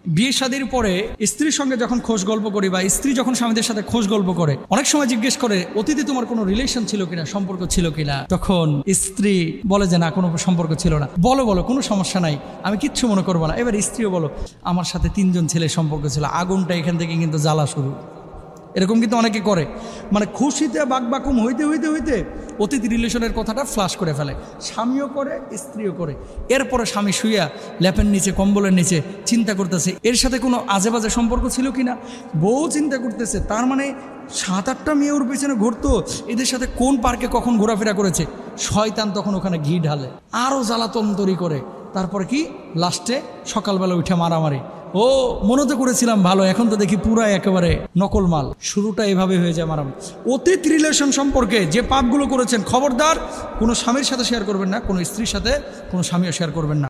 বিয়ে শাদীর পরে স্ত্রীর সঙ্গে যখন খোঁজ গল্প করি বা স্ত্রী যখন স্বামীদের সাথে খোঁজ গল্প করে, অনেক সময় জিজ্ঞেস করে অতীতে তোমার কোনো রিলেশন ছিল কিনা, সম্পর্ক ছিল কিনা। তখন স্ত্রী বলে যে না, কোনো সম্পর্ক ছিল না। বলো বলো, কোনো সমস্যা নাই, আমি কিচ্ছু মনে করবো না। এবার স্ত্রীও বলো আমার সাথে 3 জন ছেলের সম্পর্ক ছিল। আগুনটা এখান থেকে কিন্তু জ্বালা শুরু। এরকম কিন্তু অনেকে করে, মানে খুশিতে বাকবাকুম হইতে হইতে হইতে অতীত রিলেশনের কথাটা ফ্লাশ করে ফেলে। স্বামীও করে, স্ত্রীও করে। এরপরে স্বামী শুইয়া ল্যাপের নিচে, কম্বলের নিচে চিন্তা করতেছে এর সাথে কোনো আজে বাজে সম্পর্ক ছিল কিনা। বউ চিন্তা করতেছে তার মানে 7-8টা মেয়ে ওর পেছনে ঘুরতো, এদের সাথে কোন পার্কে কখন ঘোরাফেরা করেছে। শয়তান তখন ওখানে ঘি ঢালে, আরও জ্বালাতন তৈরি করে। তারপরে কি লাস্টে সকালবেলা উঠে মারামারি। ও মনে তো করেছিলাম ভালো, এখন তো দেখি পুরা একেবারে নকল মাল। শুরুটা এভাবে হয়ে যায় মারামারি। অতীত রিলেশন সম্পর্কে যে পাপগুলো করেছেন, খবরদার কোনো স্বামীর সাথে শেয়ার করবেন না, কোনো স্ত্রীর সাথে কোনো স্বামীও শেয়ার করবেন না।